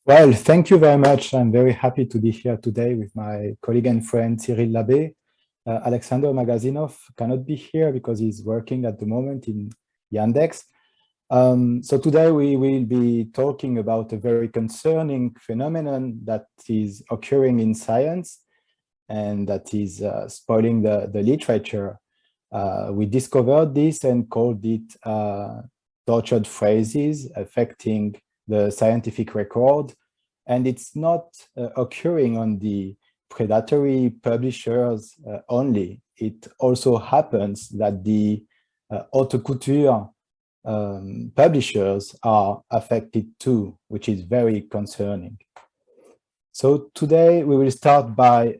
Well, thank you very much. I'm very happy to be here today with my colleague and friend Cyril Labbé. Alexander Magazinov cannot be here because he's working at the moment in Yandex. So today we will be talking about a very concerning phenomenon that is occurring in science and that is spoiling the literature. We discovered this and called it tortured phrases affecting the scientific record. And it's not occurring on the predatory publishers only. It also happens that the haute couture publishers are affected too, which is very concerning. So today we will start by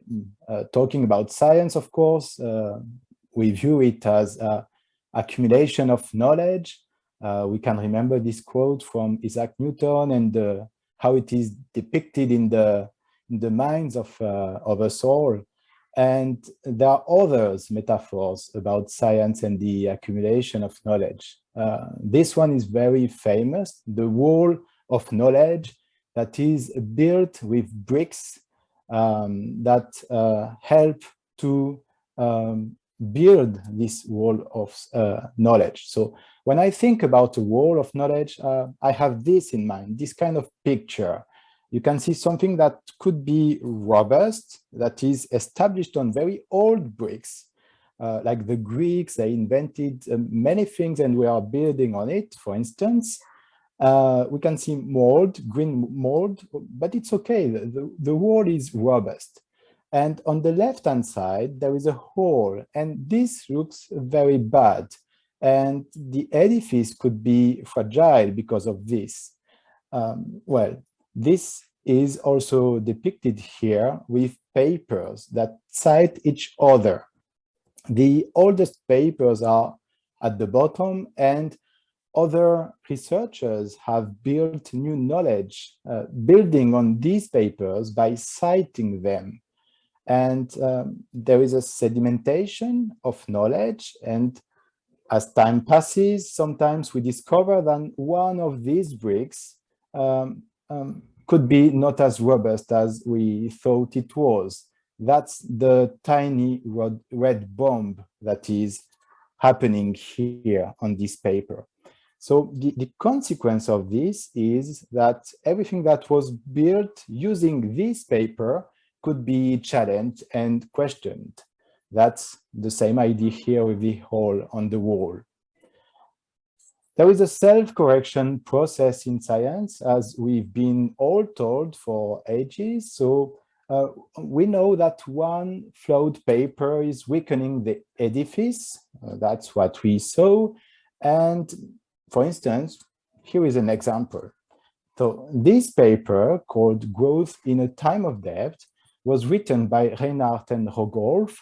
talking about science, of course. We view it as accumulation of knowledge. We can remember this quote from Isaac Newton and how it is depicted in the minds of us all. And there are others metaphors about science and the accumulation of knowledge. This one is very famous, the wall of knowledge that is built with bricks that help to build this wall of knowledge. So when I think about a wall of knowledge, I have this in mind, this kind of picture. You can see something that could be robust, that is established on very old bricks. Like the Greeks, they invented many things and we are building on it. For instance, we can see mold, green mold, but it's okay. The wall is robust. And on the left-hand side, there is a hole, and this looks very bad. And the edifice could be fragile because of this. Well, this is also depicted here with papers that cite each other. The oldest papers are at the bottom, and other researchers have built new knowledge, building on these papers by citing them. And there is a sedimentation of knowledge, and as time passes, sometimes we discover that one of these bricks could be not as robust as we thought it was. That's the tiny red bomb that is happening here on this paper. So the consequence of this is that everything that was built using this paper could be challenged and questioned. That's the same idea here with the hole on the wall. There is a self-correction process in science, as we've been all told for ages. So we know that one flawed paper is weakening the edifice. That's what we saw. And for instance, here is an example. So this paper, called Growth in a Time of Debt, was written by Reinhardt and Rogolf.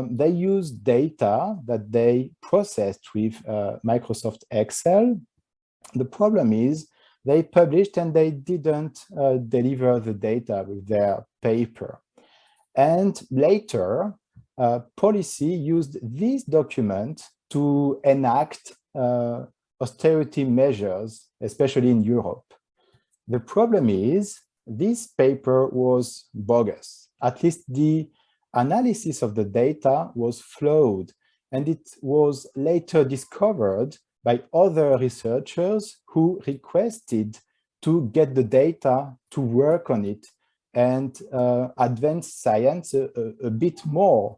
They used data that they processed with Microsoft Excel. The problem is they published and they didn't deliver the data with their paper. And later, policy used this document to enact austerity measures, especially in Europe. The problem is this paper was bogus. At least the analysis of the data was flawed, and it was later discovered by other researchers who requested to get the data to work on it and advance science a bit more,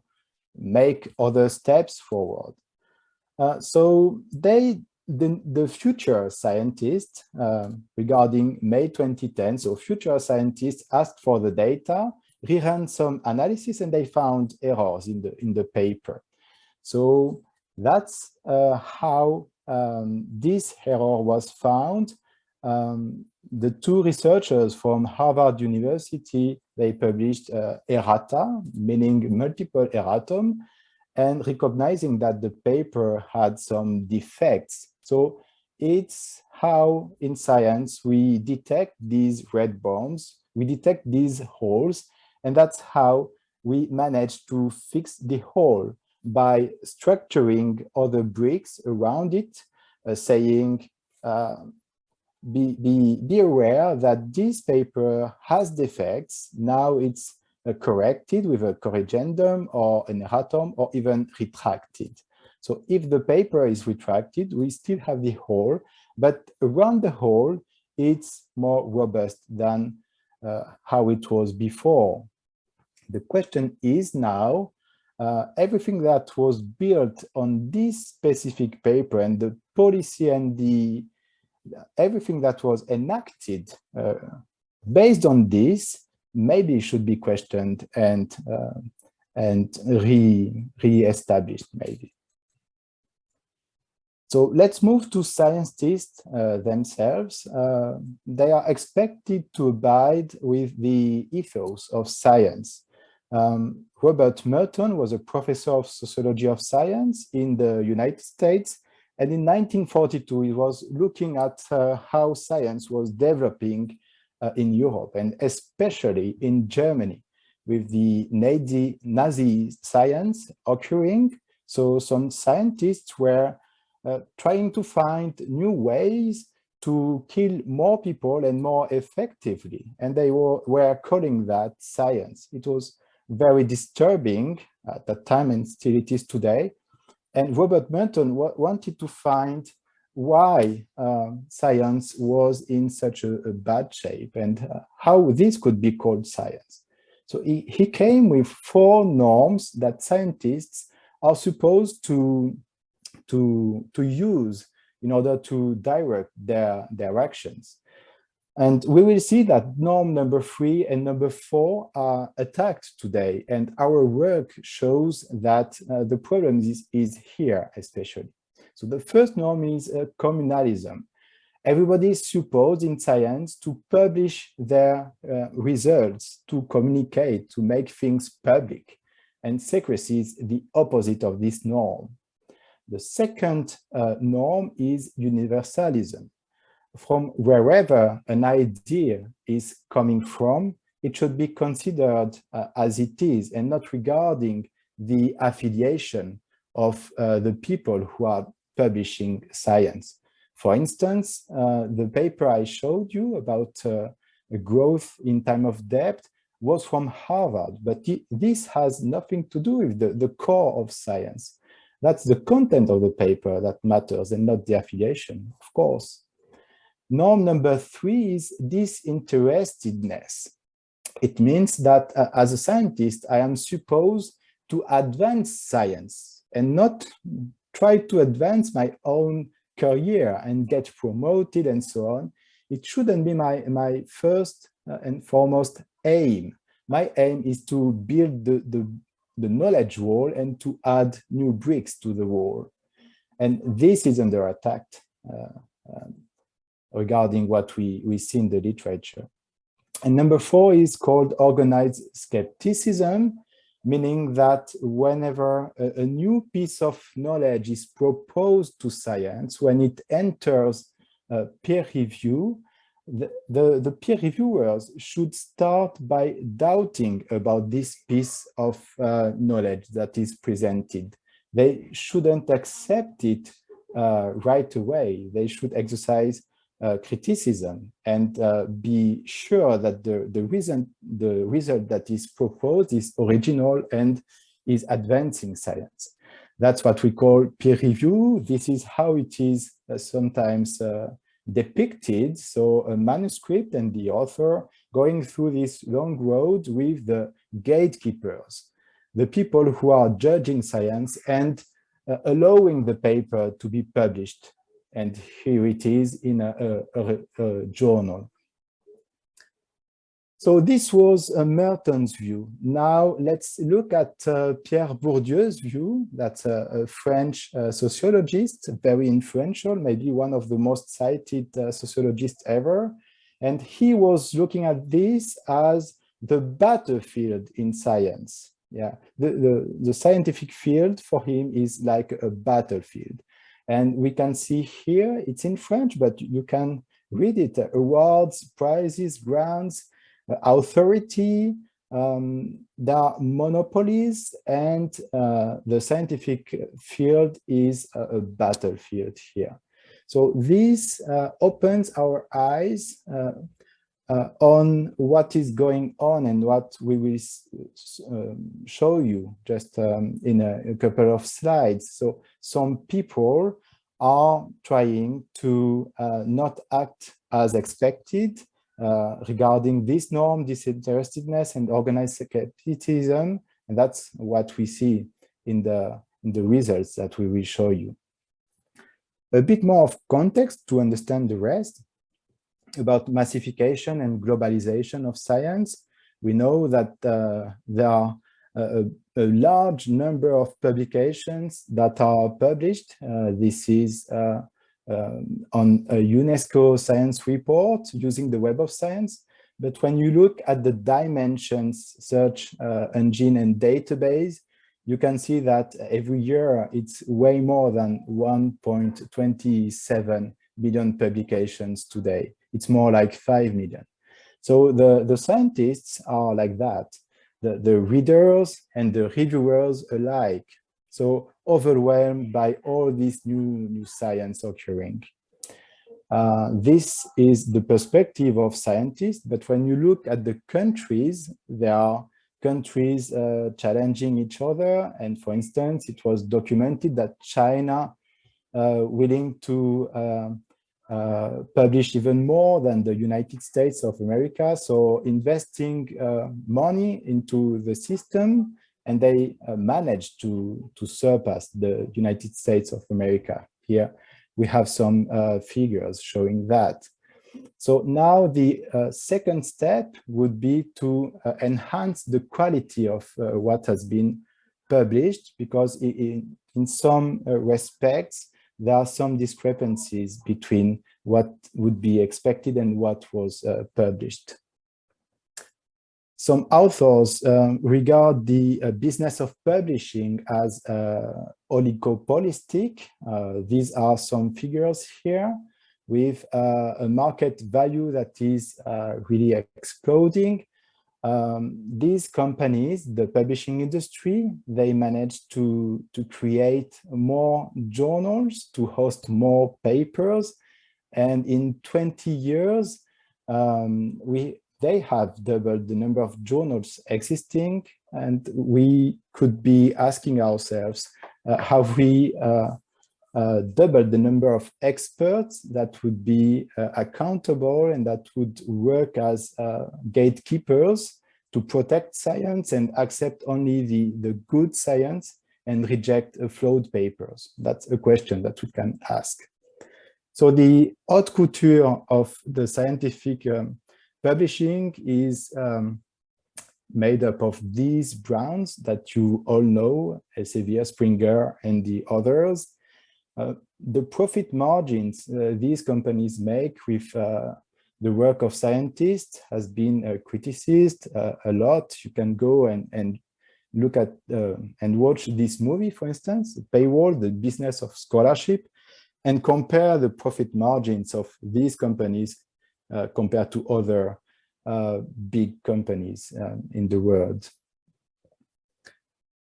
make other steps forward. So the future scientists, regarding May 2010, so future scientists asked for the data, reran some analysis, and they found errors in the paper. So that's how this error was found. The two researchers from Harvard University, they published errata, meaning multiple erratum, and recognizing that the paper had some defects. So it's how in science we detect these red bombs, we detect these holes, and that's how we manage to fix the hole by structuring other bricks around it, saying be aware that this paper has defects. Now it's corrected with a corrigendum or an erratum or even retracted. So if the paper is retracted, we still have the hole, but around the hole, it's more robust than how it was before. The question is now, everything that was built on this specific paper and the policy and everything that was enacted based on this maybe should be questioned and re-established maybe. So let's move to scientists themselves. They are expected to abide with the ethos of science. Robert Merton was a professor of sociology of science in the United States. And in 1942, he was looking at how science was developing in Europe, and especially in Germany, with the Nazi science occurring. So some scientists were trying to find new ways to kill more people and more effectively. And they were calling that science. It was very disturbing at that time, and still it is today. And Robert Merton wanted to find why science was in such a bad shape and how this could be called science. So he came with 4 norms that scientists are supposed to use in order to direct their actions. And we will see that norm number 3 and number 4 are attacked today. And our work shows that the problem is here, especially. So the first norm is communalism. Everybody is supposed in science to publish their results, to communicate, to make things public. And secrecy is the opposite of this norm. The second norm is universalism. From wherever an idea is coming from, it should be considered as it is and not regarding the affiliation of the people who are publishing science. For instance, the paper I showed you about growth in time of debt was from Harvard, but this has nothing to do with the core of science. That's the content of the paper that matters and not the affiliation, of course. Norm number 3 is disinterestedness. It means that as a scientist, I am supposed to advance science and not try to advance my own career and get promoted and so on. It shouldn't be my first and foremost aim. My aim is to build the knowledge wall and to add new bricks to the wall. And this is under attack regarding what we see in the literature. And number 4 is called organized skepticism, meaning that whenever a new piece of knowledge is proposed to science, when it enters peer review, the peer reviewers should start by doubting about this piece of knowledge that is presented. They shouldn't accept it right away. They should exercise criticism and be sure that the result that is proposed is original and is advancing science. That's what we call peer review. This is how it is sometimes depicted. So a manuscript and the author going through this long road with the gatekeepers, the people who are judging science and allowing the paper to be published. And here it is in a journal. So this was Merton's view. Now let's look at Pierre Bourdieu's view. That's a French sociologist, very influential, maybe one of the most cited sociologists ever. And he was looking at this as the battlefield in science. Yeah, the scientific field for him is like a battlefield. And we can see here, it's in French, but you can read it, awards, prizes, grants, authority, there are monopolies, and the scientific field is a battlefield here. So this opens our eyes on what is going on and what we will show you just in a couple of slides. So some people are trying to not act as expected regarding this norm, disinterestedness, and organized skepticism, and that's what we see in the results that we will show you. A bit more of context to understand the rest about massification and globalization of science. We know that there are a large number of publications that are published. This is on a UNESCO science report using the Web of Science. But when you look at the dimensions, search engine and database, you can see that every year it's way more than 1.27 billion publications today. It's more like 5 million. So the scientists are like that, the readers and the reviewers alike. So overwhelmed by all this new science occurring. This is the perspective of scientists, but when you look at the countries, there are countries challenging each other. And for instance, it was documented that China willing to publish even more than the United States of America. So investing money into the system, and they managed to surpass the United States of America. Here we have some figures showing that. So now the second step would be to enhance the quality of what has been published, because in some respects, there are some discrepancies between what would be expected and what was published. Some authors regard the business of publishing as oligopolistic. These are some figures here with a market value that is really exploding. These companies, the publishing industry, they managed to create more journals, to host more papers. And in 20 years, they have doubled the number of journals existing. And we could be asking ourselves, have we doubled the number of experts that would be accountable and that would work as gatekeepers to protect science and accept only the good science and reject flawed papers? That's a question that we can ask. So the haute couture of the scientific publishing is made up of these brands that you all know, Elsevier, Springer, and the others. The profit margins these companies make with the work of scientists has been criticized a lot. You can go and look at and watch this movie, for instance, Paywall, the business of scholarship, and compare the profit margins of these companies compared to other big companies in the world.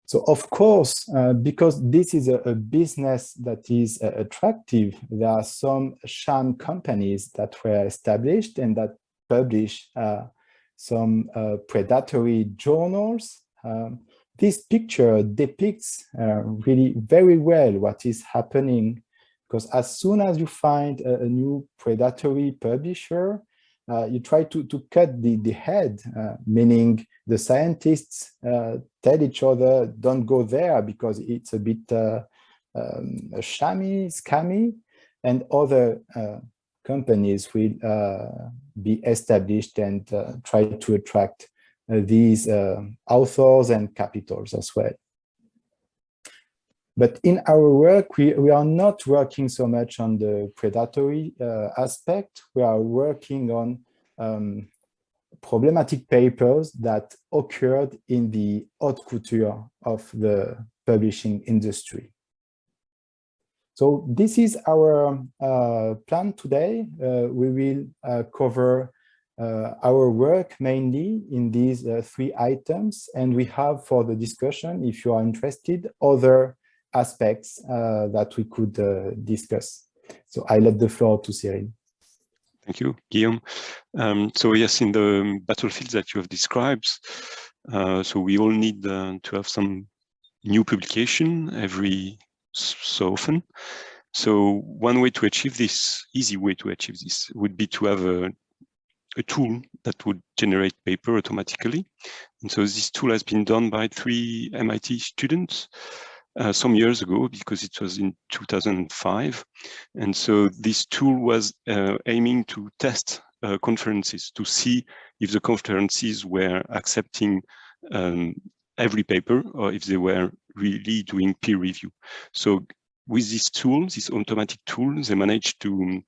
So of course, because this is a business that is attractive, there are some sham companies that were established and that publish some predatory journals. This picture depicts really very well what is happening, because as soon as you find a new predatory publisher, you try to cut the head, meaning the scientists tell each other, don't go there because it's a bit scammy, and other companies will be established and try to attract these authors and capitals as well. But in our work, we are not working so much on the predatory aspect. We are working on problematic papers that occurred in the haute couture of the publishing industry. So this is our plan today. We will cover our work mainly in these 3 items, and we have, for the discussion, if you are interested, other aspects that we could discuss. So I let the floor to Cyril. Thank you, Guillaume. So yes, in the battlefields that you have described, so we all need to have some new publication every so often. So one way to achieve this, easy way to achieve this, would be to have a tool that would generate paper automatically. And so this tool has been done by 3 MIT students some years ago, because it was in 2005. And so this tool was aiming to test conferences to see if the conferences were accepting every paper, or if they were really doing peer review. So with this tool, this automatic tool, they managed to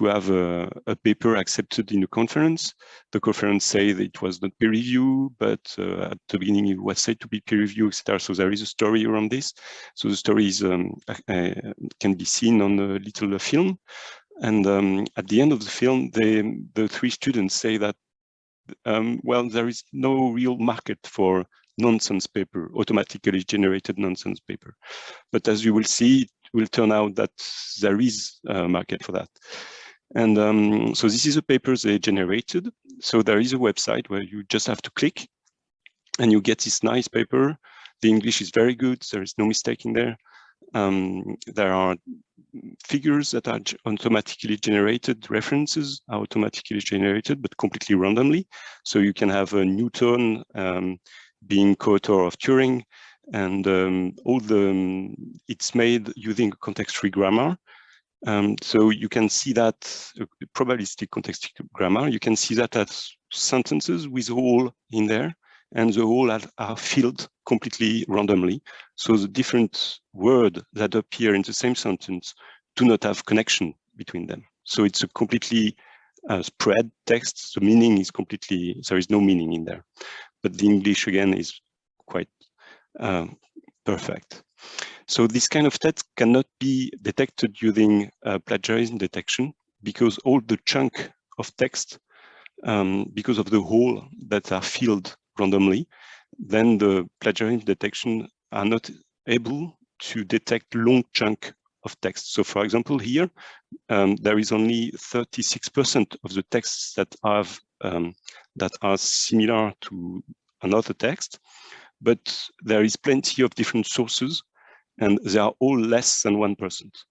have a paper accepted in a conference. The conference say that it was not peer review, but at the beginning it was said to be peer review, etc. So there is a story around this. So the story is, can be seen on a little film. And at the end of the film, the 3 students say that, well, there is no real market for nonsense paper, automatically generated nonsense paper. But as you will see, it will turn out that there is a market for that. And so this is a paper they generated. So there is a website where you just have to click and you get this nice paper. The English is very good. There is no mistake in there. There are figures that are automatically generated, references are automatically generated, but completely randomly. So you can have a Newton being co-author of Turing, and it's made using context-free grammar. So you can see that probabilistic context-free grammar. You can see that as sentences with all in there, and the all are filled completely randomly. So the different words that appear in the same sentence do not have connection between them. So it's a completely spread text. The meaning is completely, there is no meaning in there. But the English, again, is quite perfect. So this kind of text cannot be detected using plagiarism detection, because all the chunk of text, because of the hole that are filled randomly, then the plagiarism detection are not able to detect long chunk of text. So for example, here, there is only 36% of the texts that have that are similar to another text, but there is plenty of different sources, and they are all less than 1%.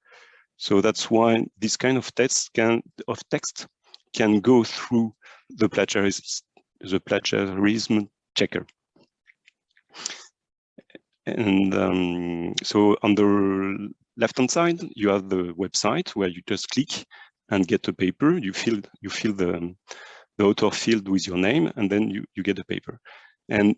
So that's why this kind of text can go through the plagiarism checker. And so on the left-hand side, you have the website where you just click and get a paper. You fill the author field with your name, and then you get a paper. And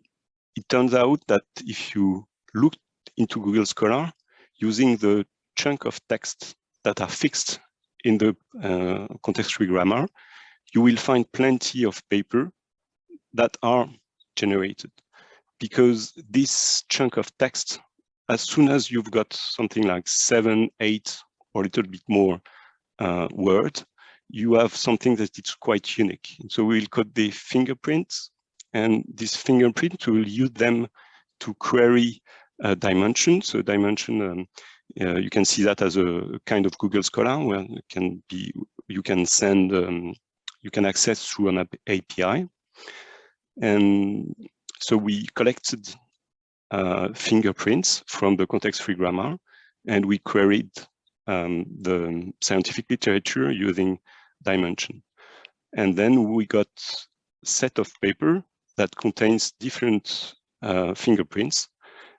it turns out that if you look into Google Scholar, using the chunk of text that are fixed in the context-free grammar, you will find plenty of paper that are generated. Because this chunk of text, as soon as you've got something like 7, 8, or a little bit more words, you have something that is quite unique. And so we'll code the fingerprints, and this fingerprint, we will use them to query dimension. So dimension, you can see that as a kind of Google Scholar, where you can send, you can access through an API. And so we collected fingerprints from the context-free grammar, and we queried the scientific literature using dimension. And then we got a set of paper that contains different fingerprints,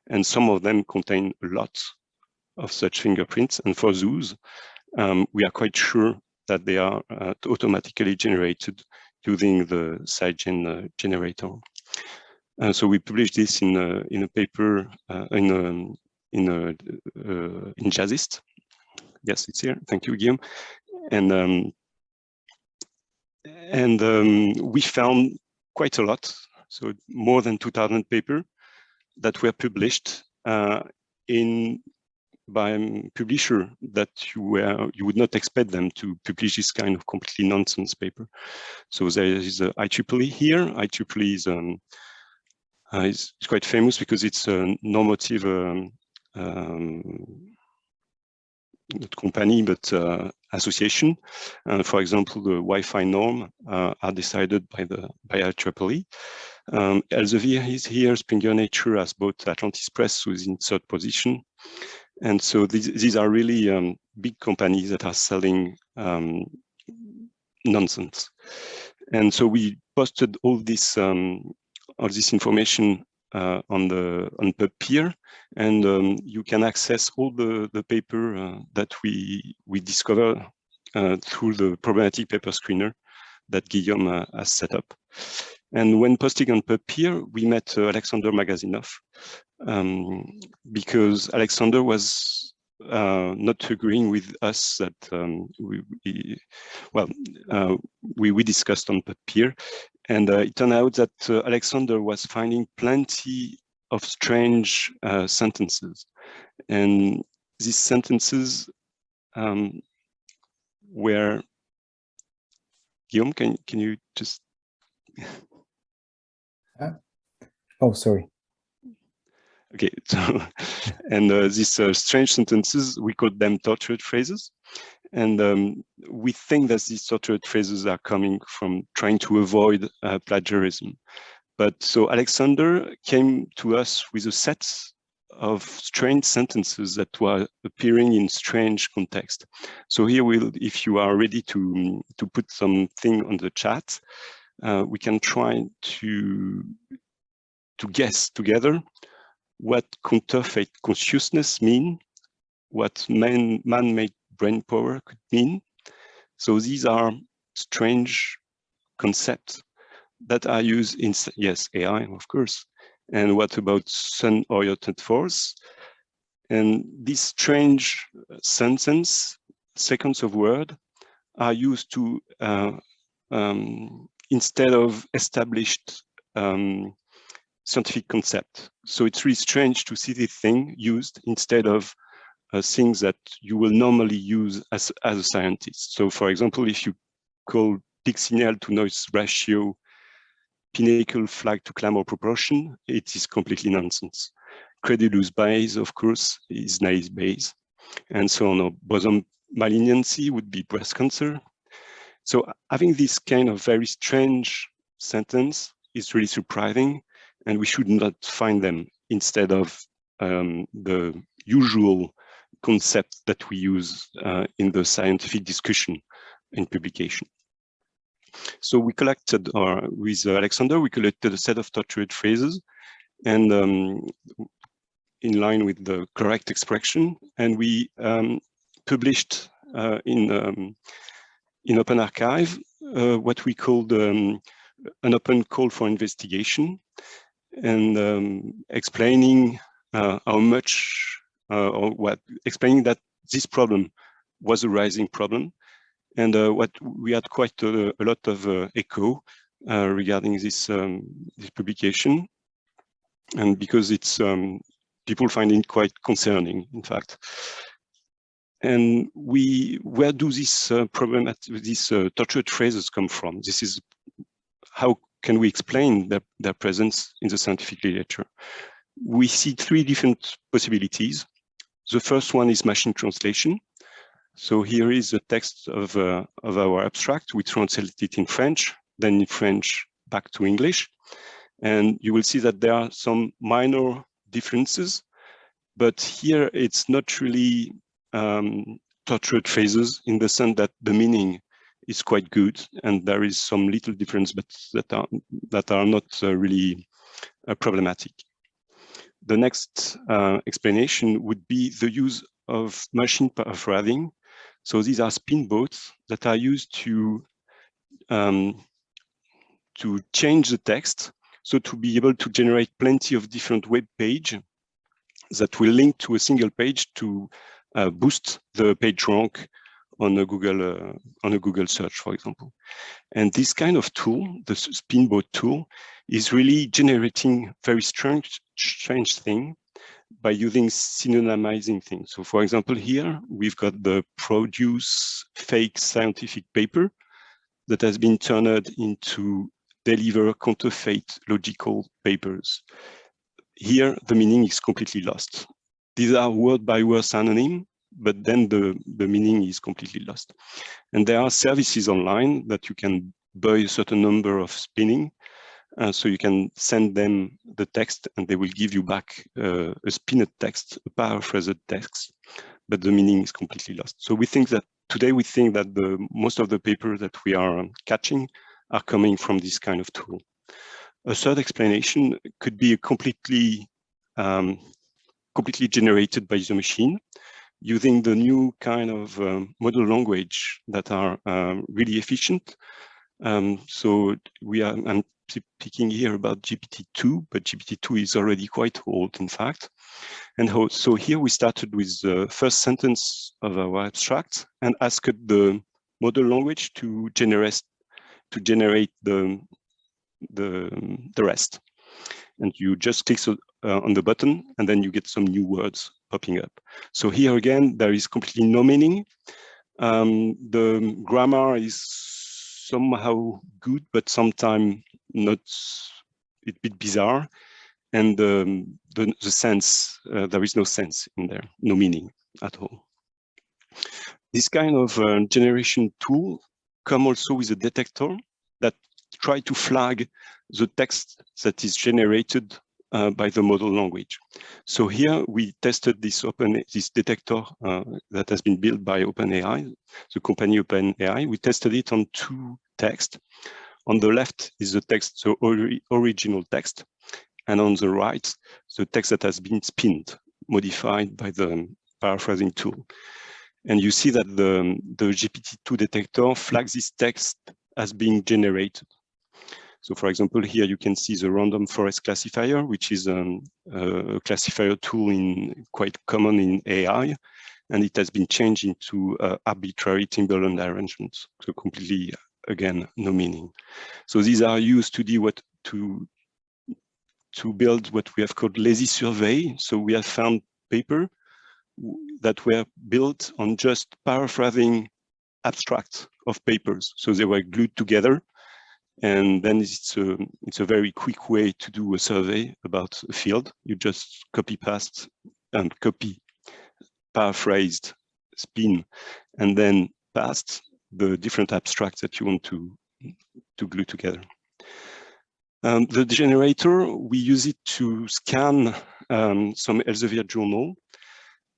and some of them contain a lot of such fingerprints. And for those, we are quite sure that they are automatically generated using the SciGen generator. So we published this in a paper in Jazzist. Yes, it's here. Thank you, Guillaume. And we found quite a lot. So more than 2,000 papers that were published by publisher that you would not expect them to publish this kind of completely nonsense paper. So there is a IEEE here. IEEE is it's quite famous because it's a normative not company, but association. For example, the Wi-Fi norm are decided by IEEE. Elsevier is here. Springer Nature has bought Atlantis Press, who is in third position. And so these are really big companies that are selling nonsense. And so we posted all this information on PubPeer, and you can access all the paper that we discover through the problematic paper screener that Guillaume has set up. And when posting on PubPeer, we met Alexander Magazinov, because Alexander was not agreeing with us that we discussed on PubPeer, and it turned out that Alexander was finding plenty of strange sentences, and these sentences were. Guillaume, can you just? Oh, sorry. Okay, so, and these strange sentences, we call them tortured phrases. And we think that these tortured phrases are coming from trying to avoid plagiarism. But so Alexander came to us with a set of strange sentences that were appearing in strange context. So here, if you are ready to put something on the chat, we can try to guess together what counterfeit consciousness mean, what man-made brain power could mean. So these are strange concepts that are used in, yes, AI, of course. And what about sun-oriented force? And these strange sequence of word are used to, instead of established scientific concept. So it's really strange to see this thing used instead of things that you will normally use as a scientist. So for example, if you call peak signal to noise ratio pinnacle flag to clamor proportion, it is completely nonsense. Credulous Bayes, of course, is naive Bayes, and so on. Or boson malignancy would be breast cancer. So having this kind of very strange sentence is really surprising, and we should not find them instead of the usual concept that we use in the scientific discussion in publication. So we collected, with Alexander, we collected a set of tortured phrases, and in line with the correct expression, and we published in Open Archive what we called an open call for investigation, and explaining how much, explaining that this problem was a rising problem, and what we had quite a lot of echo regarding this publication, and because it's people find it quite concerning, in fact. And where do these these tortured phrases come from? This is how can we explain their presence in the scientific literature? We see three different possibilities. The first one is machine translation. So here is the text of our abstract. We translate it in French, then in French back to English. And you will see that there are some minor differences, but here it's not really tortured phrases in the sense that the meaning is quite good, and there is some little difference, but that are not really problematic. The next explanation would be the use of machine paraphrasing. So these are spin boats that are used to change the text, so to be able to generate plenty of different web pages that will link to a single page to boost the page rank on a Google search, for example. And this kind of tool, the Spinboat tool, is really generating very strange thing by using synonymizing things. So for example, here we've got the produce fake scientific paper that has been turned into deliver counterfeit logical papers. Here, the meaning is completely lost. These are word by word synonym, but then the meaning is completely lost. And there are services online that you can buy a certain number of spinning. So you can send them the text and they will give you back a spinned text, a paraphrased text, but the meaning is completely lost. So we think that today most of the papers that we are catching are coming from this kind of tool. A third explanation could be a completely generated by the machine using the new kind of model language that are really efficient. So I'm speaking here about GPT-2, but GPT-2 is already quite old, in fact. And so here we started with the first sentence of our abstract and asked the model language to generate the rest. And you just click on the button, and then you get some new words popping up. So here again, there is completely no meaning. The grammar is somehow good, but sometimes not, a bit bizarre. And the sense, there is no sense in there, no meaning at all. This kind of generation tool come also with a detector that try to flag the text that is generated by the model language. So here we tested this detector that has been built by OpenAI, the company OpenAI. We tested it on two texts. On the left is the text, the original text, and on the right, the text that has been spinned, modified by the paraphrasing tool. And you see that the GPT-2 detector flags this text as being generated. So for example, here you can see the random forest classifier, which is a classifier tool quite common in AI, and it has been changed into arbitrary timberland arrangements. So completely, again, no meaning. So these are used to build what we have called lazy survey. So we have found paper that were built on just paraphrasing abstracts of papers. So they were glued together. And then it's a very quick way to do a survey about a field. You just copy, paraphrased, spin, and then paste the different abstracts that you want to glue together. The generator, we use it to scan some Elsevier journal.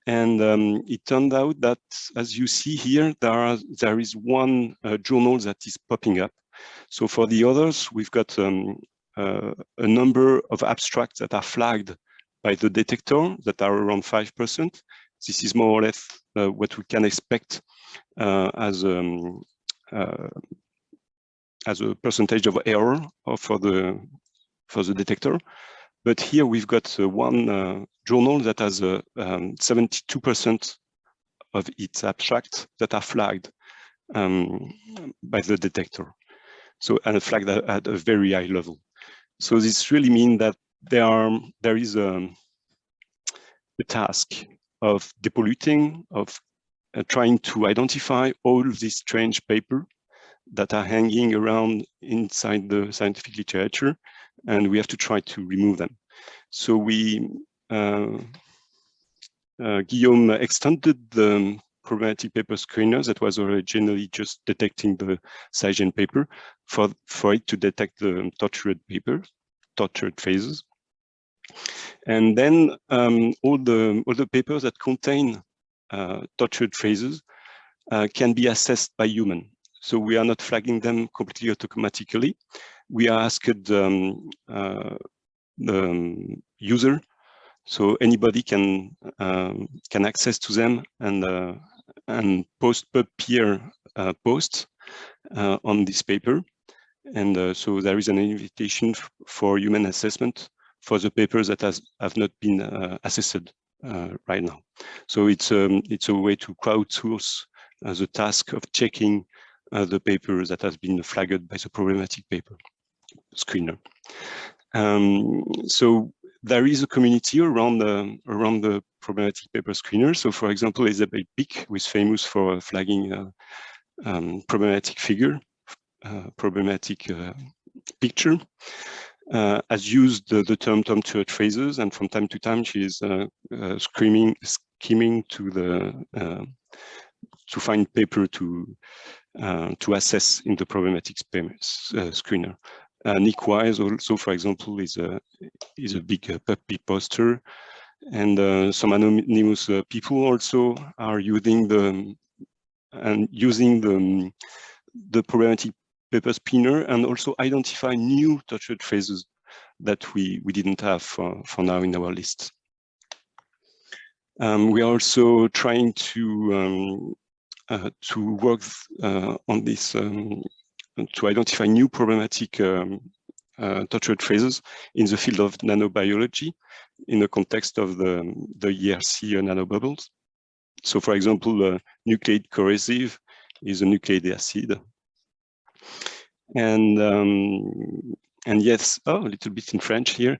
And it turned out that, as you see here, there is one journal that is popping up. So for the others, we've got a number of abstracts that are flagged by the detector that are around 5%. This is more or less what we can expect as a percentage of error for the detector. But here we've got one journal that has 72% of its abstracts that are flagged by the detector. So, and flagged at a very high level. So this really means that there is a task of depolluting, of trying to identify all of these strange papers that are hanging around inside the scientific literature, and we have to try to remove them. So we, Guillaume extended the problematic paper screener that was originally just detecting the SciGen paper for it to detect the tortured phases. And then all the papers that contain tortured phrases can be assessed by human. So we are not flagging them completely automatically. We are asked the user, so anybody can access to them and post per peer posts on this paper. And so there is an invitation for human assessment for the papers that have not been assessed right now. So it's a way to crowdsource the task of checking the paper that has been flagged by the problematic paper screener. So there is a community around the problematic paper screener. So for example, Elizabeth Pick, who is famous for flagging problematic figure, problematic picture. has used the term tortured phrases, and from time to time she is scheming to find paper to assess in the problematic screener. Nick Wise also, for example, is a big puppy poster, and some anonymous people also are using the problematic paper spinner, and also identify new tortured phrases that we didn't have for now in our list. We are also trying to work on this to identify new problematic tortured phrases in the field of nanobiology in the context of the ERC nanobubbles. So, for example, nucleic corrosive is a nucleic acid. And yes, a little bit in French here.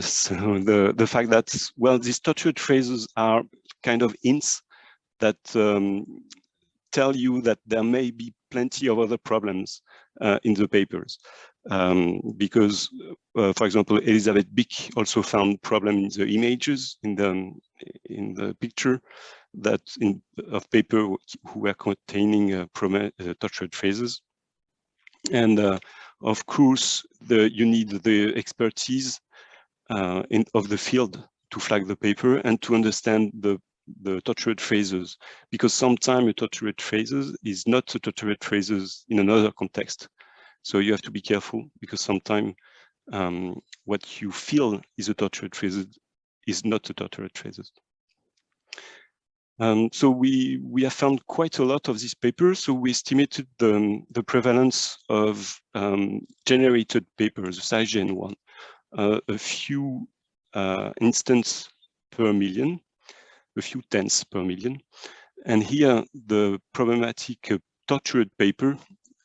So the fact that, well, these tortured phrases are kind of hints that tell you that there may be plenty of other problems in the papers. Because, for example, Elizabeth Bick also found problem in the images in the picture that of paper who were containing tortured phrases. And of course, you need the expertise of the field to flag the paper and to understand the tortured phrases, because sometimes a tortured phrases is not a tortured phrases in another context. So you have to be careful, because sometimes what you feel is a tortured phrase is not a tortured phrases. So we have found quite a lot of these papers. So we estimated the prevalence of generated papers, the SciGen one, a few instances per million, a few tenths per million. And here the problematic tortured paper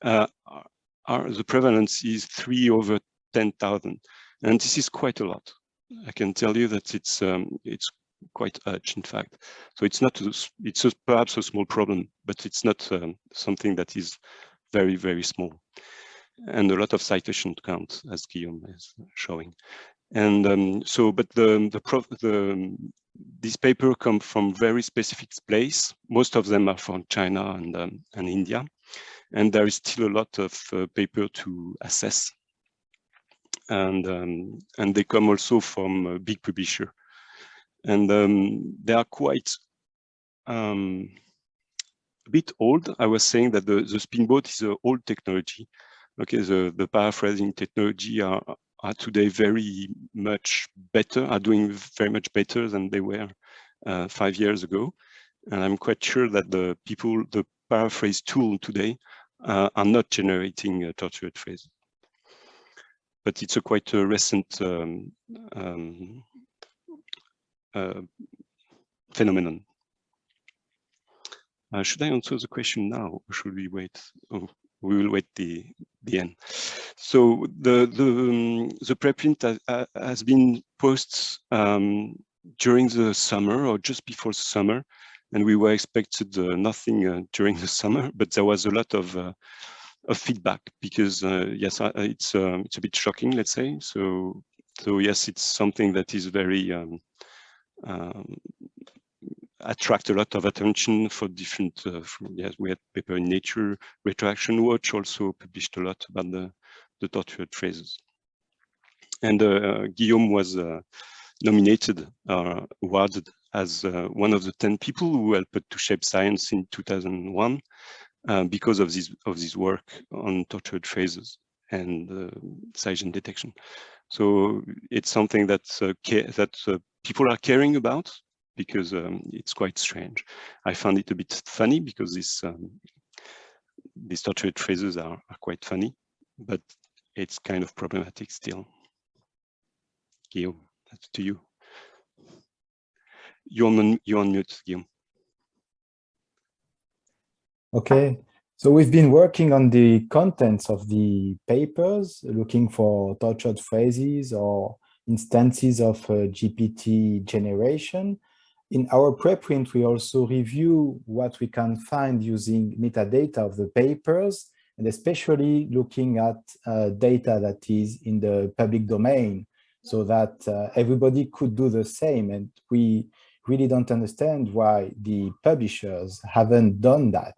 the prevalence is 3/10,000, and this is quite a lot. I can tell you that it's quite huge, in fact. So it's not perhaps a small problem, but it's not something that is very, very small, and a lot of citation count, as Guillaume is showing. And so, but this paper come from very specific place. Most of them are from China and India, and there is still a lot of paper to assess. And they come also from a big publisher, and they are quite a bit old. I was saying that the spinboat is an old technology. Okay, the paraphrasing technology are today very much better, are doing very much better than they were 5 years ago. And I'm quite sure that the paraphrase tool today are not generating tortured phrases. But it's a quite recent phenomenon. Should I answer the question now, or should we wait? Oh, we will wait the end. So the preprint has been posted during the summer or just before the summer, and we were expected nothing during the summer, but there was a lot of feedback, because yes, it's a bit shocking, let's say. So yes, it's something that is very attract a lot of attention for different. Yes, we had paper in Nature. Retroaction Watch also published a lot about the tortured phrases. And Guillaume was nominated, awarded as one of the 10 people who helped to shape science in 2001 because of this work on tortured phrases and SciGen detection. So it's something that people are caring about, because it's quite strange. I found it a bit funny, because these tortured phrases are quite funny, but it's kind of problematic still. Guillaume, that's to you. You're on mute, Guillaume. Okay, so we've been working on the contents of the papers, looking for tortured phrases or instances of GPT generation. In our preprint, we also review what we can find using metadata of the papers and especially looking at data that is in the public domain, so that everybody could do the same. And we really don't understand why the publishers haven't done that.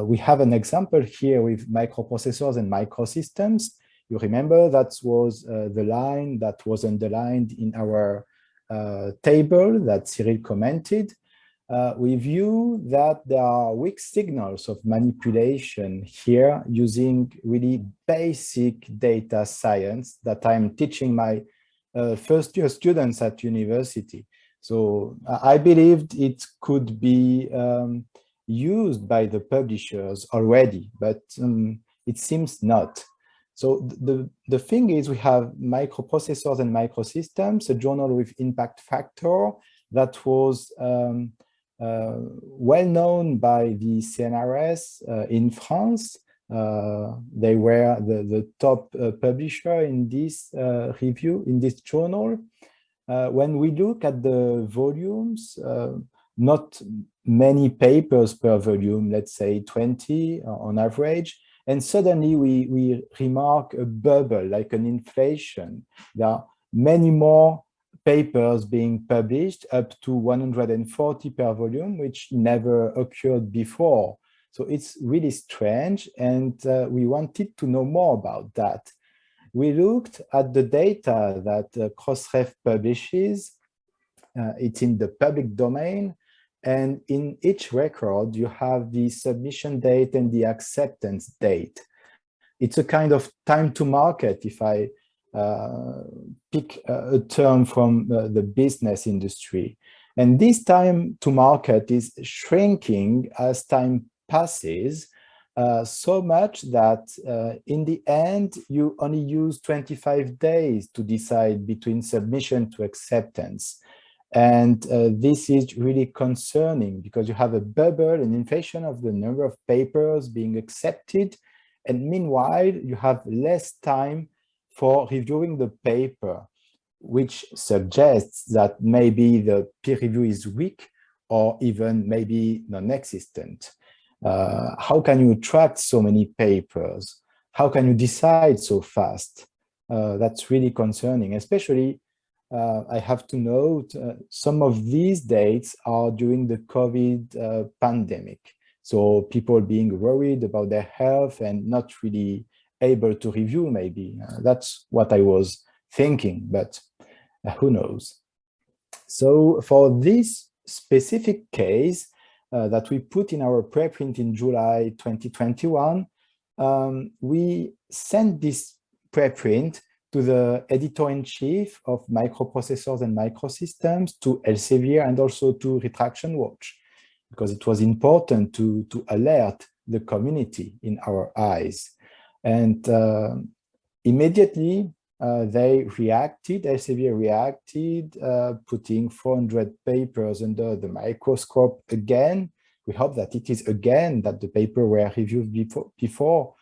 We have an example here with microprocessors and microsystems. You remember that was the line that was underlined in our table that Cyril commented. We view that there are weak signals of manipulation here using really basic data science that I'm teaching my first year students at university. So I believed it could be used by the publishers already, but it seems not. So the thing is, we have microprocessors and microsystems, a journal with impact factor that was well known by the CNRS in France. They were the top publisher in this review, in this journal. When we look at the volumes, not many papers per volume, let's say 20 on average, and suddenly we remark a bubble, like an inflation. There are many more papers being published, up to 140 per volume, which never occurred before. So it's really strange, and we wanted to know more about that. We looked at the data that Crossref publishes. It's in the public domain, and in each record, you have the submission date and the acceptance date. It's a kind of time to market, if I pick a term from the business industry. And this time to market is shrinking as time passes, so much that in the end, you only use 25 days to decide between submission to acceptance. And this is really concerning because you have a bubble, an inflation of the number of papers being accepted. And meanwhile, you have less time for reviewing the paper, which suggests that maybe the peer review is weak or even maybe non-existent. How can you attract so many papers? How can you decide so fast? That's really concerning, especially I have to note some of these dates are during the COVID pandemic. So people being worried about their health and not really able to review maybe. That's what I was thinking, but who knows? So for this specific case that we put in our preprint in July 2021, we sent this preprint to the editor-in-chief of microprocessors and microsystems, to Elsevier, and also to Retraction Watch, because it was important to alert the community in our eyes. And immediately they reacted, Elsevier reacted, putting 400 papers under the microscope again. We hope that it is again that the paper were reviewed before,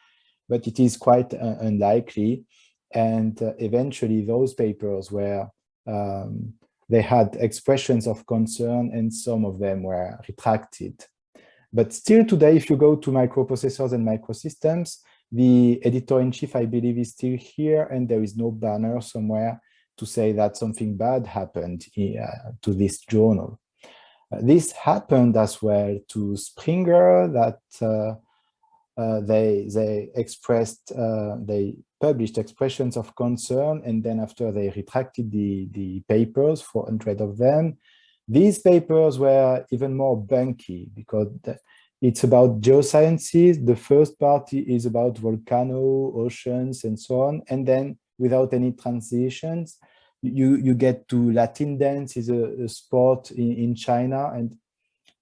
but it is quite unlikely. And eventually those papers were, they had expressions of concern and some of them were retracted. But still today, if you go to microprocessors and microsystems, the editor-in-chief, I believe, is still here, and there is no banner somewhere to say that something bad happened to this journal. This happened as well to Springer, that they expressed, they published expressions of concern, and then after they retracted the papers, 400 of them. These papers were even more bunky because it's about geosciences. The first part is about volcano, oceans, and so on. And then without any transitions, you get to Latin dance is a sport in China. And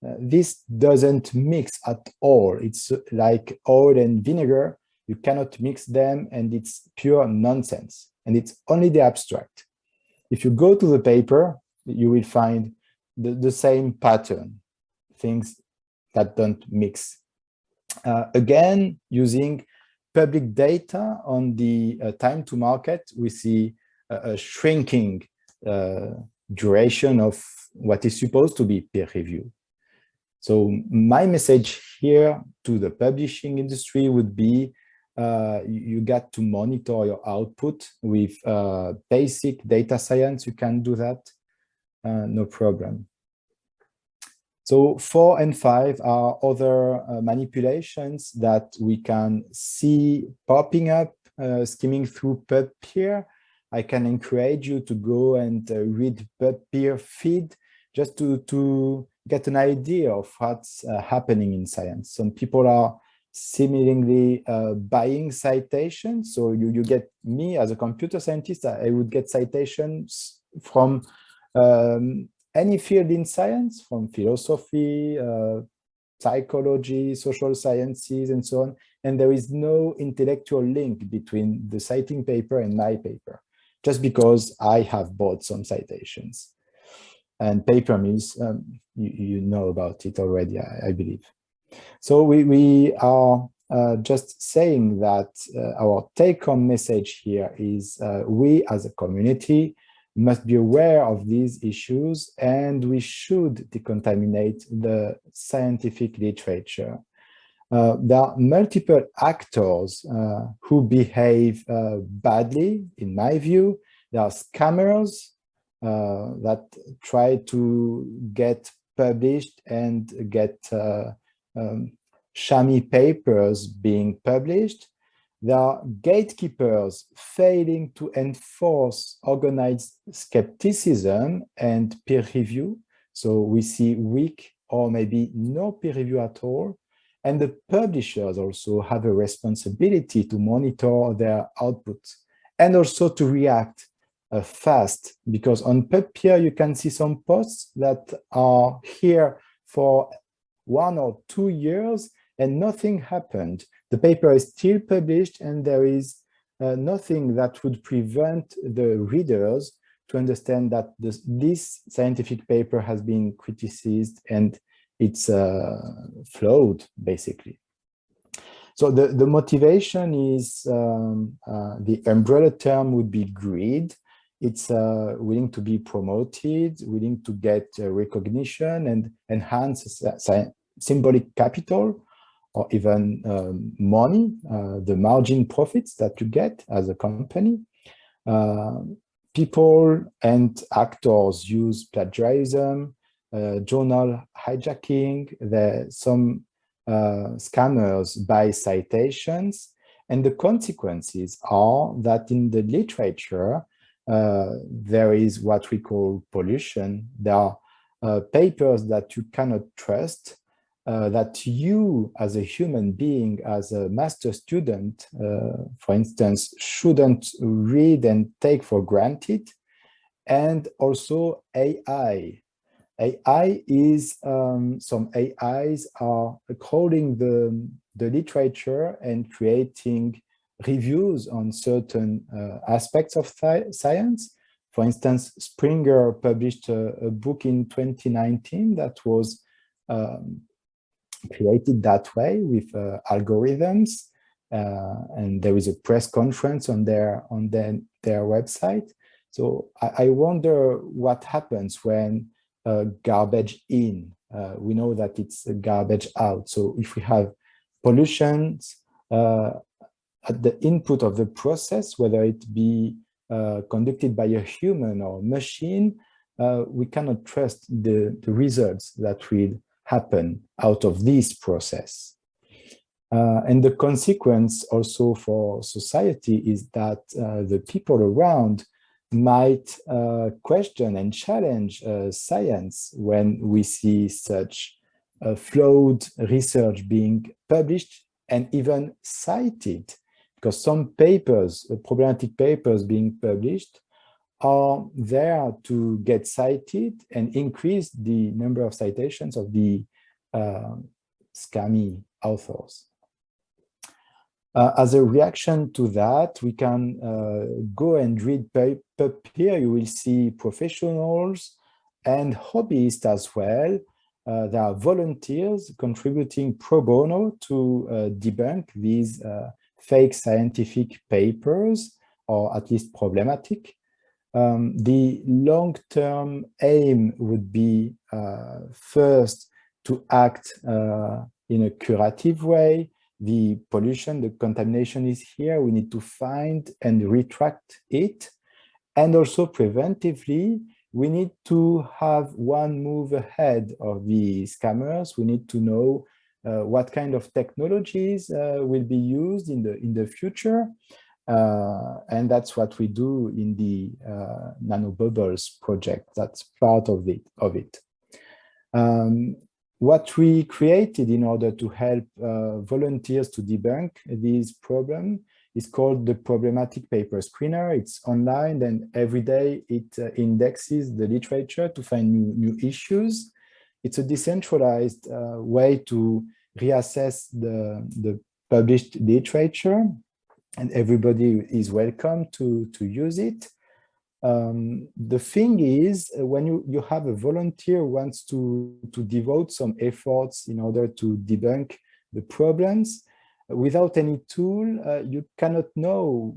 this doesn't mix at all. It's like oil and vinegar. You cannot mix them, and it's pure nonsense. And it's only the abstract. If you go to the paper, you will find the same pattern, things that don't mix. Again, using public data on the time to market, we see a shrinking duration of what is supposed to be peer review. So my message here to the publishing industry would be, you got to monitor your output with basic data science. You can do that, no problem. So 4 and 5 are other manipulations that we can see popping up, skimming through PubPeer. I can encourage you to go and read PubPeer feed just to get an idea of what's happening in science. Some people are seemingly buying citations. So you get me as a computer scientist, I would get citations from any field in science, from philosophy, psychology, social sciences, and so on. And there is no intellectual link between the citing paper and my paper, just because I have bought some citations. And paper means, you know about it already, I believe. So we are just saying that our take-home message here is we as a community must be aware of these issues, and we should decontaminate the scientific literature. There are multiple actors who behave badly, in my view. There are scammers that try to get published and get shammy papers being published. There are gatekeepers failing to enforce organized skepticism and peer review. So we see weak or maybe no peer review at all. And the publishers also have a responsibility to monitor their outputs and also to react fast, because on PubPeer you can see some posts that are here for 1 or 2 years and nothing happened. The paper is still published, and there is nothing that would prevent the readers to understand that this scientific paper has been criticized and it's flawed, basically. So the motivation is, the umbrella term would be greed. It's willing to be promoted, willing to get recognition and enhance symbolic capital, or even money, the margin profits that you get as a company. People and actors use plagiarism, journal hijacking. Some scammers buy citations, and the consequences are that in the literature, there is what we call pollution. There are papers that you cannot trust, that you as a human being, as a master student, for instance, shouldn't read and take for granted. And also AI. AI is, some AIs are crawling the literature and creating reviews on certain aspects of science. For instance, Springer published a book in 2019 that was created that way with algorithms, and there is a press conference on their website. So I wonder what happens when garbage in. We know that it's garbage out. So if we have pollutions at the input of the process, whether it be conducted by a human or machine, we cannot trust the results that will happen out of this process. And the consequence also for society is that the people around might question and challenge science when we see such flawed research being published and even cited, because some papers, problematic papers being published, are there to get cited and increase the number of citations of the scammy authors. As a reaction to that, we can go and read PubPeer. You will see professionals and hobbyists as well. There are volunteers contributing pro bono to debunk these fake scientific papers, or at least problematic. The long-term aim would be first to act in a curative way. The pollution, the contamination is here. We need to find and retract it. And also preventively, we need to have one move ahead of the scammers. We need to know what kind of technologies will be used in the future. And that's what we do in the nanobubbles project. That's part of it. What we created in order to help volunteers to debunk this problem is called the Problematic Paper Screener. It's online, and every day it indexes the literature to find new issues. It's a decentralized way to reassess the published literature, and everybody is welcome to use it. The thing is, when you have a volunteer who wants to devote some efforts in order to debunk the problems, without any tool, you cannot know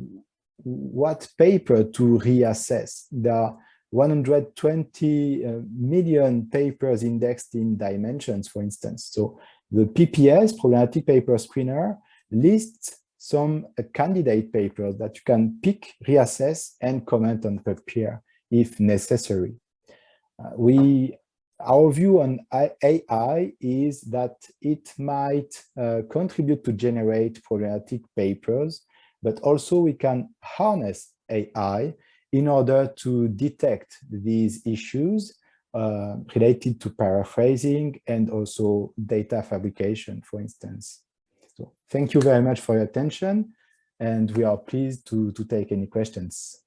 what paper to reassess. There are 120 million papers indexed in dimensions, for instance. So the PPS, Problematic Paper Screener, lists some candidate papers that you can pick, reassess, and comment on per peer if necessary. Our view on AI is that it might contribute to generate problematic papers, but also we can harness AI in order to detect these issues related to paraphrasing and also data fabrication, for instance. So thank you very much for your attention, and we are pleased to take any questions.